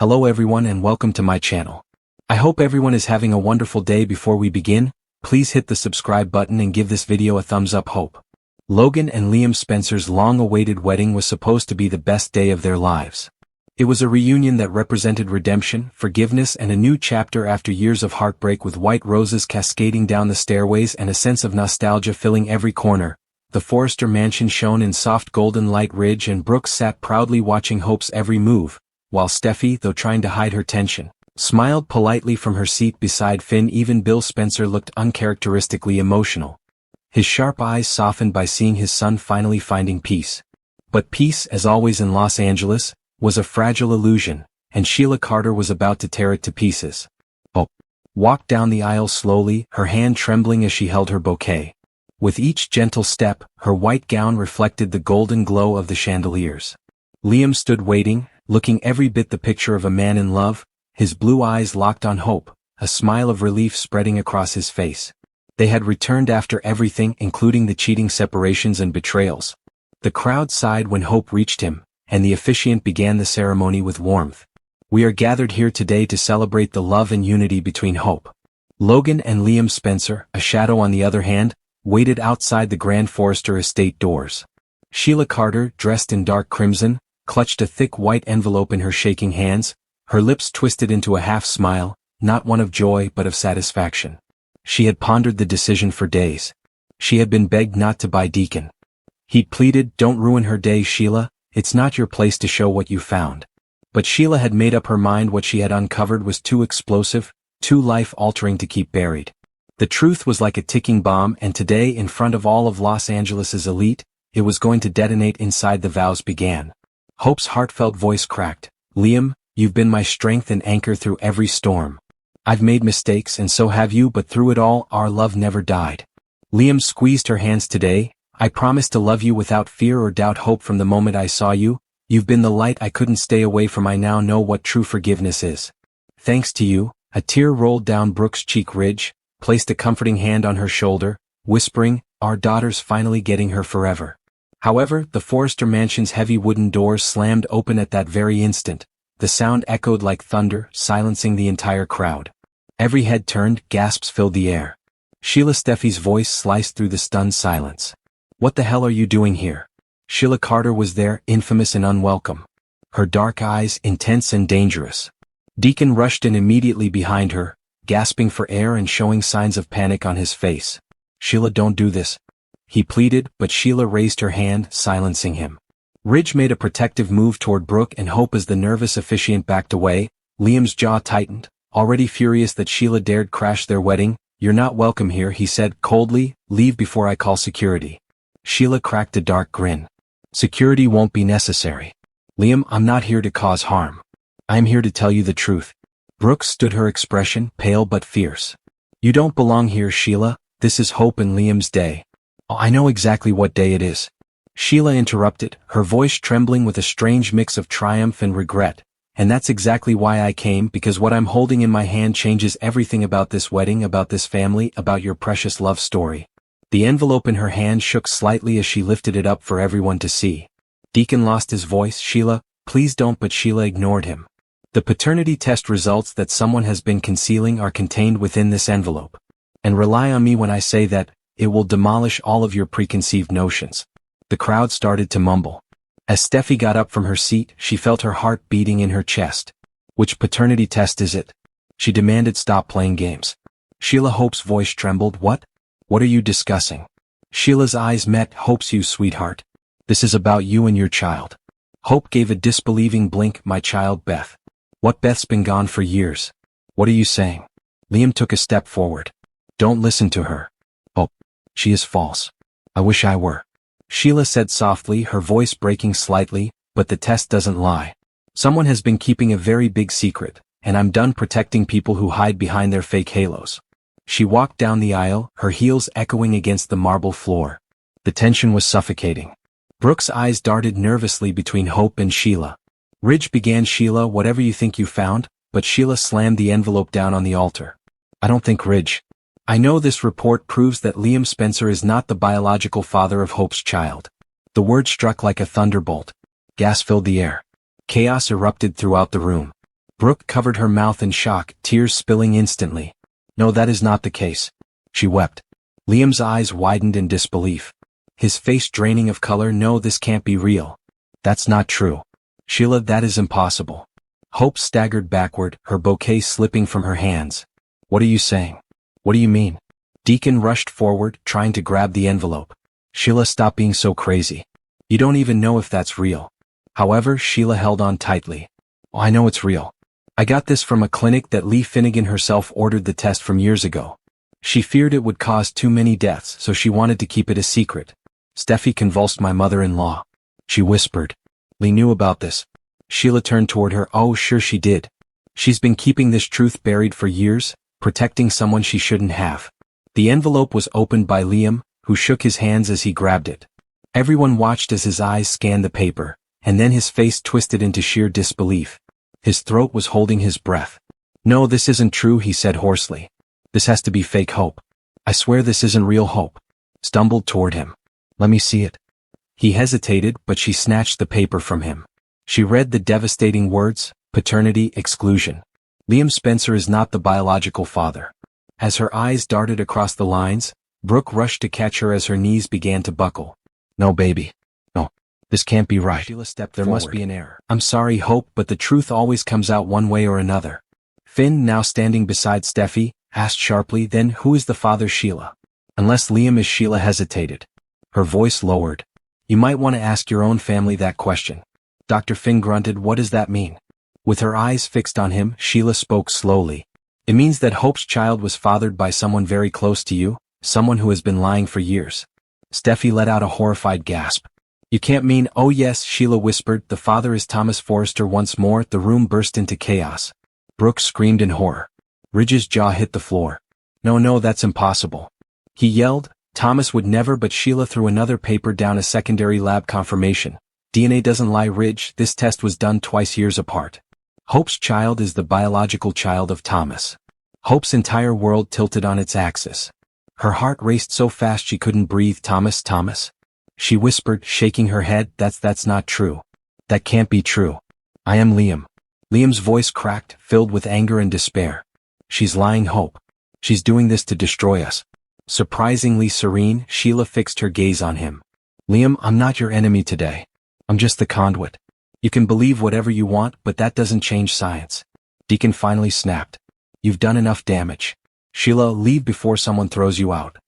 Hello everyone and welcome to my channel. I hope everyone is having a wonderful day. Before we begin, please hit the subscribe button and give this video a thumbs up. Hope, Logan and Liam Spencer's long-awaited wedding was supposed to be the best day of their lives. It was a reunion that represented redemption, forgiveness and a new chapter after years of heartbreak, with white roses cascading down the stairways and a sense of nostalgia filling every corner. The Forrester mansion shone in soft golden light. Ridge and Brooks sat proudly watching Hope's every move, while Steffi, though trying to hide her tension, smiled politely from her seat beside Finn. Even Bill Spencer looked uncharacteristically emotional. His sharp eyes softened by seeing his son finally finding peace. But peace, as always in Los Angeles, was a fragile illusion, and Sheila Carter was about to tear it to pieces. Hope walked down the aisle slowly, her hand trembling as she held her bouquet. With each gentle step, her white gown reflected the golden glow of the chandeliers. Liam stood waiting, looking every bit the picture of a man in love, his blue eyes locked on Hope, a smile of relief spreading across his face. They had returned after everything, including the cheating, separations and betrayals. The crowd sighed when Hope reached him, and the officiant began the ceremony with warmth. "We are gathered here today to celebrate the love and unity between Hope, Logan and Liam Spencer." A shadow, on the other hand, waited outside the Grand Forrester estate doors. Sheila Carter, dressed in dark crimson, clutched a thick white envelope in her shaking hands, her lips twisted into a half smile, not one of joy but of satisfaction. She had pondered the decision for days. She had been begged not to buy Deacon. He'd pleaded, "Don't ruin her day, Sheila, it's not your place to show what you found." But Sheila had made up her mind. What she had uncovered was too explosive, too life-altering to keep buried. The truth was like a ticking bomb, and today, in front of all of Los Angeles's elite, it was going to detonate. Inside, the vows began. Hope's heartfelt voice cracked. "Liam, you've been my strength and anchor through every storm. I've made mistakes and so have you, but through it all, our love never died." Liam squeezed her hands. "Today, I promise to love you without fear or doubt. Hope, from the moment I saw you, you've been the light I couldn't stay away from. I now know what true forgiveness is. Thanks to you." A tear rolled down Brooks' cheek. Ridge placed a comforting hand on her shoulder, whispering, "Our daughter's finally getting her forever." However, the Forrester mansion's heavy wooden doors slammed open at that very instant. The sound echoed like thunder, silencing the entire crowd. Every head turned, gasps filled the air. Steffi's voice sliced through the stunned silence. "What the hell are you doing here?" Sheila Carter was there, infamous and unwelcome. Her dark eyes, intense and dangerous. Deacon rushed in immediately behind her, gasping for air and showing signs of panic on his face. "Sheila, don't do this," he pleaded, but Sheila raised her hand, silencing him. Ridge made a protective move toward Brooke and Hope as the nervous officiant backed away. Liam's jaw tightened, already furious that Sheila dared crash their wedding. "You're not welcome here," he said coldly. "Leave before I call security." Sheila cracked a dark grin. "Security won't be necessary. Liam, I'm not here to cause harm. I'm here to tell you the truth." Brooks stood, her expression pale but fierce. "You don't belong here, Sheila. This is Hope and Liam's day." "Oh, I know exactly what day it is," Sheila interrupted, her voice trembling with a strange mix of triumph and regret. "And that's exactly why I came, because what I'm holding in my hand changes everything about this wedding, about this family, about your precious love story." The envelope in her hand shook slightly as she lifted it up for everyone to see. Deacon lost his voice. "Sheila, please don't." But Sheila ignored him. "The paternity test results that someone has been concealing are contained within this envelope. And rely on me when I say that it will demolish all of your preconceived notions." The crowd started to mumble. As Steffi got up from her seat, she felt her heart beating in her chest. "Which paternity test is it?" she demanded. "Stop playing games." Sheila Hope's voice trembled. What are you discussing?" Sheila's eyes met. "Hope's, you sweetheart. This is about you and your child." Hope gave a disbelieving blink. "My child, Beth." "What? Beth's been gone for years. What are you saying?" Liam took a step forward. "Don't listen to her. Hope. She is false. I wish I were," Sheila said softly, her voice breaking slightly. "But the test doesn't lie. Someone has been keeping a very big secret, and I'm done protecting people who hide behind their fake halos." She walked down the aisle, her heels echoing against the marble floor. The tension was suffocating. Brooks' eyes darted nervously between Hope and Sheila. Ridge began. "Sheila, whatever you think you found," but Sheila slammed the envelope down on the altar. "I don't think Ridge. I know this report proves that Liam Spencer is not the biological father of Hope's child." The word struck like a thunderbolt. Gas filled the air. Chaos erupted throughout the room. Brooke covered her mouth in shock, tears spilling instantly. No, that is not the case. She wept. Liam's eyes widened in disbelief. His face draining of color. No, this can't be real. That's not true. Sheila, that is impossible. Hope staggered backward, her bouquet slipping from her hands. What are you saying? What do you mean? Deacon rushed forward, trying to grab the envelope. Sheila, stop being so crazy. You don't even know if that's real. However, Sheila held on tightly. Oh, I know it's real. I got this from a clinic that Lee Finnegan herself ordered the test from years ago. She feared it would cause too many deaths, so she wanted to keep it a secret. Steffi convulsed my mother-in-law. She whispered. Lee knew about this. Sheila turned toward her. Oh, sure she did. She's been keeping this truth buried for years, protecting someone she shouldn't have. The envelope was opened by Liam, who shook his hands as he grabbed it. Everyone watched as his eyes scanned the paper, and then his face twisted into sheer disbelief. His throat was holding his breath. No, this isn't true, he said hoarsely. This has to be fake Hope. I swear this isn't real. Hope stumbled toward him. Let me see it. He hesitated, but she snatched the paper from him. She read the devastating words, paternity exclusion. Liam Spencer is not the biological father. As her eyes darted across the lines, Brooke rushed to catch her as her knees began to buckle. No, baby. No. This can't be right. Sheila stepped forward. There must be an error. I'm sorry, Hope, but the truth always comes out one way or another. Finn, now standing beside Steffi, asked sharply, then who is the father? Sheila. Unless Liam is. Sheila hesitated. Her voice lowered. You might want to ask your own family that question. Dr. Finn grunted. What does that mean? With her eyes fixed on him, Sheila spoke slowly. It means that Hope's child was fathered by someone very close to you, someone who has been lying for years. Steffi let out a horrified gasp. You can't mean. Oh yes, Sheila whispered, the father is Thomas Forrester. Once more, the room burst into chaos. Brooke screamed in horror. Ridge's jaw hit the floor. No, that's impossible. He yelled. Thomas would never. But Sheila threw another paper down. A secondary lab confirmation. DNA doesn't lie, Ridge. This test was done twice years apart. Hope's child is the biological child of Thomas. Hope's entire world tilted on its axis. Her heart raced so fast she couldn't breathe. Thomas. She whispered, shaking her head. That's not true. That can't be true. I am Liam. Liam's voice cracked, filled with anger and despair. She's lying, Hope. She's doing this to destroy us. Surprisingly serene, Sheila fixed her gaze on him. Liam, I'm not your enemy today. I'm just the conduit. You can believe whatever you want, but that doesn't change science. Deacon finally snapped. You've done enough damage. Sheila, leave before someone throws you out.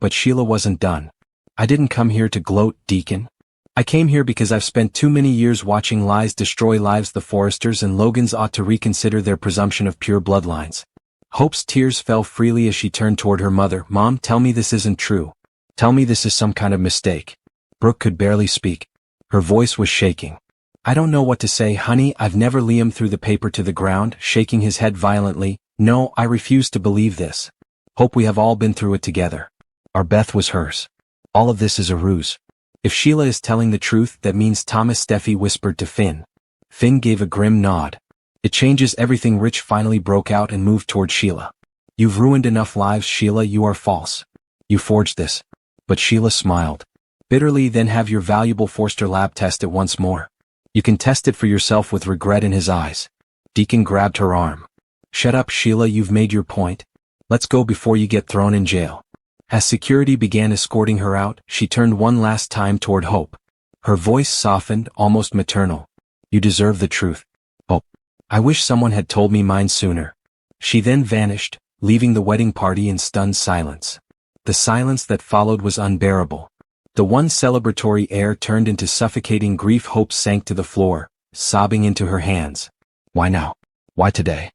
But Sheila wasn't done. I didn't come here to gloat, Deacon. I came here because I've spent too many years watching lies destroy lives. The Forresters and Logans ought to reconsider their presumption of pure bloodlines. Hope's tears fell freely as she turned toward her mother. Mom, tell me this isn't true. Tell me this is some kind of mistake. Brooke could barely speak. Her voice was shaking. I don't know what to say, honey. I've never. Liam threw the paper to the ground, shaking his head violently. No, I refuse to believe this. Hope, we have all been through it together. Our Beth was hers. All of this is a ruse. If Sheila is telling the truth, that means Thomas. Steffi whispered to Finn. Finn gave a grim nod. It changes everything. Rich finally broke out and moved toward Sheila. You've ruined enough lives, Sheila. You are false. You forged this. But Sheila smiled bitterly. Then have your valuable Forrester lab test it once more. You can test it for yourself. With regret in his eyes, Deacon grabbed her arm. Shut up, Sheila, you've made your point. Let's go before you get thrown in jail. As security began escorting her out, she turned one last time toward Hope. Her voice softened, almost maternal. You deserve the truth, Hope. I wish someone had told me mine sooner. She then vanished, leaving the wedding party in stunned silence. The silence that followed was unbearable. The one celebratory air turned into suffocating grief. Hope sank to the floor, sobbing into her hands. Why now? Why today?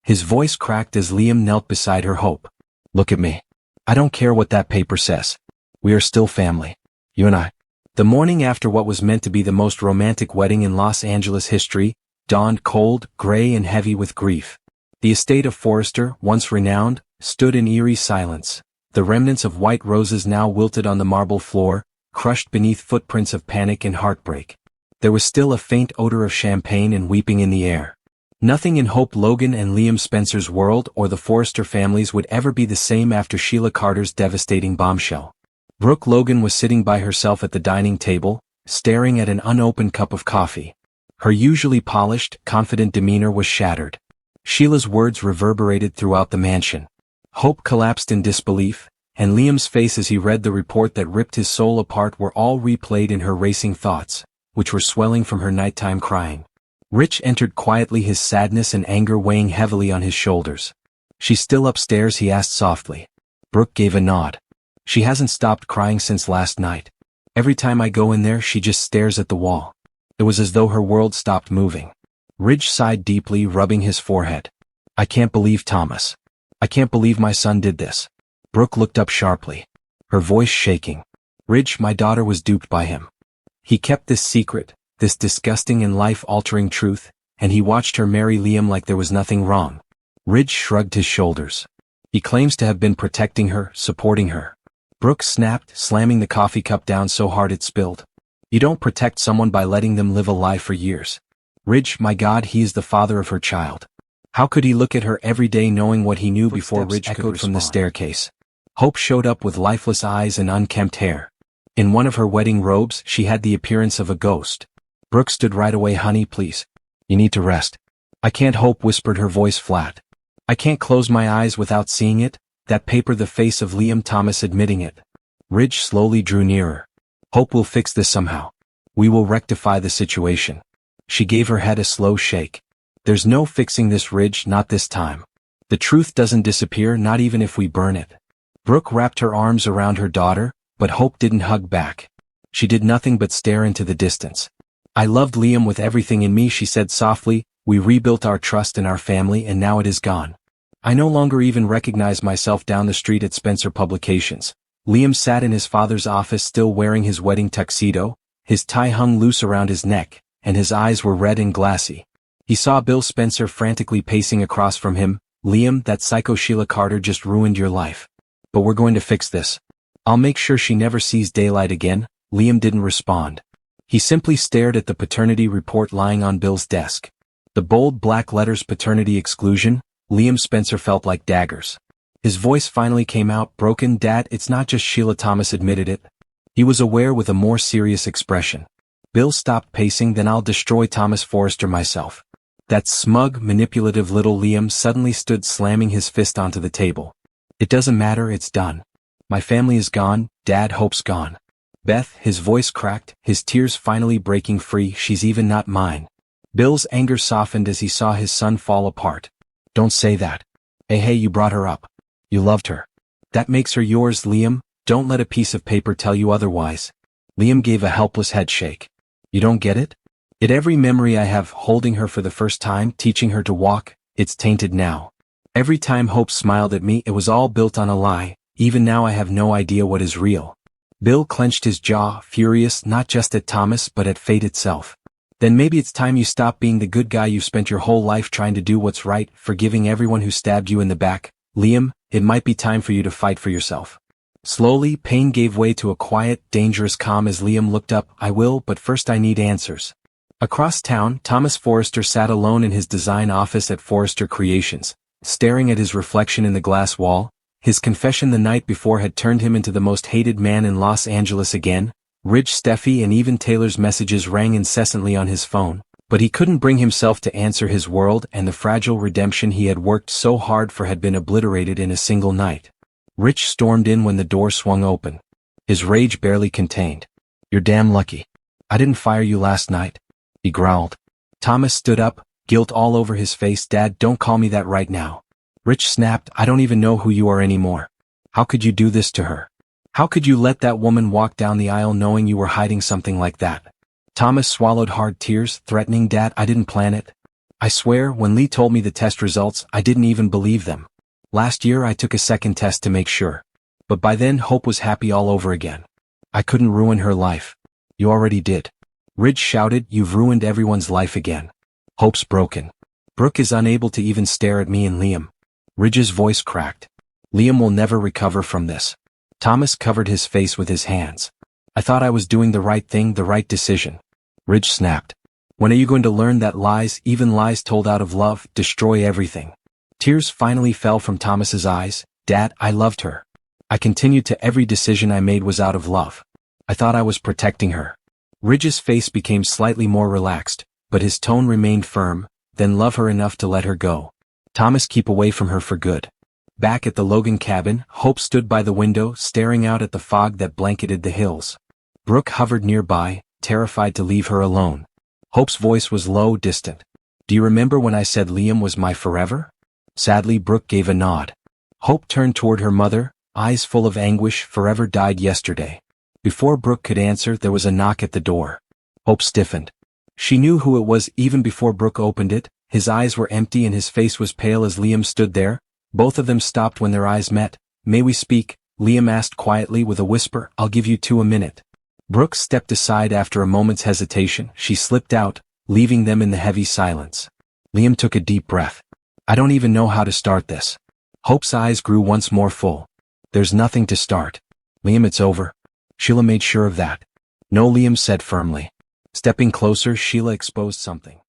His voice cracked as Liam knelt beside her. Hope, look at me. I don't care what that paper says. We are still family. You and I. The morning after what was meant to be the most romantic wedding in Los Angeles history, dawned cold, gray and heavy with grief. The estate of Forrester, once renowned, stood in eerie silence. The remnants of white roses now wilted on the marble floor, crushed beneath footprints of panic and heartbreak. There was still a faint odor of champagne and weeping in the air. Nothing in Hope Logan and Liam Spencer's world or the Forrester families would ever be the same after Sheila Carter's devastating bombshell. Brooke Logan was sitting by herself at the dining table, staring at an unopened cup of coffee. Her usually polished, confident demeanor was shattered. Sheila's words reverberated throughout the mansion. Hope collapsed in disbelief, and Liam's face as he read the report that ripped his soul apart were all replayed in her racing thoughts, which were swelling from her nighttime crying. Rich entered quietly, his sadness and anger weighing heavily on his shoulders. "She's still upstairs?" he asked softly. Brooke gave a nod. "She hasn't stopped crying since last night. Every time I go in there she just stares at the wall." It was as though her world stopped moving. Ridge sighed deeply, rubbing his forehead. "I can't believe Thomas. I can't believe my son did this." Brooke looked up sharply, her voice shaking. "Ridge, my daughter was duped by him. He kept this secret, this disgusting and life-altering truth, and he watched her marry Liam like there was nothing wrong." Ridge shrugged his shoulders. "He claims to have been protecting her, supporting her." Brooke snapped, slamming the coffee cup down so hard it spilled. "You don't protect someone by letting them live a lie for years. Ridge, my God, he is the father of her child. How could he look at her every day knowing what he knew?" Before Ridge echoed from the staircase. Hope showed up with lifeless eyes and unkempt hair. In one of her wedding robes, she had the appearance of a ghost. Brooke stood right away. "Honey, please. You need to rest." "I can't," Hope whispered, her voice flat. "I can't close my eyes without seeing it, that paper." The face of Liam Thomas admitting it. Ridge slowly drew nearer. "Hope will fix this somehow. We will rectify the situation." She gave her head a slow shake. "There's no fixing this, Ridge, not this time. The truth doesn't disappear, not even if we burn it." Brooke wrapped her arms around her daughter, but Hope didn't hug back. She did nothing but stare into the distance. "I loved Liam with everything in me," she said softly. "We rebuilt our trust in our family and now it is gone. I no longer even recognize myself." Down the street at Spencer Publications, Liam sat in his father's office, still wearing his wedding tuxedo. His tie hung loose around his neck, and his eyes were red and glassy. He saw Bill Spencer frantically pacing across from him. "Liam, that psycho Sheila Carter just ruined your life. But we're going to fix this. I'll make sure she never sees daylight again." Liam didn't respond. He simply stared at the paternity report lying on Bill's desk. The bold black letters, "Paternity Exclusion." Liam Spencer felt like daggers. His voice finally came out, broken. "Dad, it's not just Sheila." Thomas admitted it. He was aware with a more serious expression. Bill stopped pacing. "Then I'll destroy Thomas Forrester myself." That smug, manipulative little Liam suddenly stood, slamming his fist onto the table. "It doesn't matter, it's done. My family is gone, Dad. Hope's gone. Beth," his voice cracked, his tears finally breaking free, "she's even not mine." Bill's anger softened as he saw his son fall apart. "Don't say that. Hey, you brought her up. You loved her. That makes her yours, Liam. Don't let a piece of paper tell you otherwise." Liam gave a helpless head shake. "You don't get it? Every memory I have, holding her for the first time, teaching her to walk, it's tainted now. Every time Hope smiled at me, it was all built on a lie. Even now I have no idea what is real." Bill clenched his jaw, furious not just at Thomas but at fate itself. "Then maybe it's time you stop being the good guy. You've spent your whole life trying to do what's right, forgiving everyone who stabbed you in the back. Liam, it might be time for you to fight for yourself." Slowly, pain gave way to a quiet, dangerous calm as Liam looked up. "I will, but first I need answers." Across town, Thomas Forrester sat alone in his design office at Forrester Creations, staring at his reflection in the glass wall. His confession the night before had turned him into the most hated man in Los Angeles again. Ridge, Steffi, and even Taylor's messages rang incessantly on his phone, but he couldn't bring himself to answer. His world and the fragile redemption he had worked so hard for had been obliterated in a single night. Rich stormed in when the door swung open, his rage barely contained. "You're damn lucky. I didn't fire you last night," he growled. Thomas stood up, guilt all over his face. "Dad, don't call me that right now." Rich snapped. "I don't even know who you are anymore. How could you do this to her? How could you let that woman walk down the aisle knowing you were hiding something like that?" Thomas swallowed hard, tears threatening. "Dad, I didn't plan it. I swear, when Lee told me the test results, I didn't even believe them. Last year I took a second test to make sure. But by then Hope was happy all over again. I couldn't ruin her life." "You already did." Ridge shouted. "You've ruined everyone's life again. Hope's broken. Brooke is unable to even stare at me and Liam." Ridge's voice cracked. "Liam will never recover from this." Thomas covered his face with his hands. "I thought I was doing the right thing, the right decision." Ridge snapped. "When are you going to learn that lies, even lies told out of love, destroy everything?" Tears finally fell from Thomas's eyes. "Dad, I loved her. I continued to. Every decision I made was out of love. I thought I was protecting her." Ridge's face became slightly more relaxed, but his tone remained firm. "Then love her enough to let her go. Thomas, keep away from her for good. Back at the Logan cabin, Hope stood by the window, staring out at the fog that blanketed the hills. Brooke hovered nearby, terrified to leave her alone. Hope's voice was low, distant. Do you remember when I said Liam was my forever? Sadly, Brooke gave a nod. Hope turned toward her mother, eyes full of anguish. Forever died yesterday. Before Brooke could answer, there was a knock at the door. Hope stiffened. She knew who it was even before Brooke opened it. His eyes were empty and his face was pale as Liam stood there. Both of them stopped when their eyes met. May we speak? Liam asked quietly with a whisper. I'll give you two a minute. Brooke stepped aside after a moment's hesitation. She slipped out, leaving them in the heavy silence. Liam took a deep breath. I don't even know how to start this. Hope's eyes grew once more full. There's nothing to start. Liam, it's over. Sheila made sure of that. No, Liam said firmly. Stepping closer, Sheila exposed something.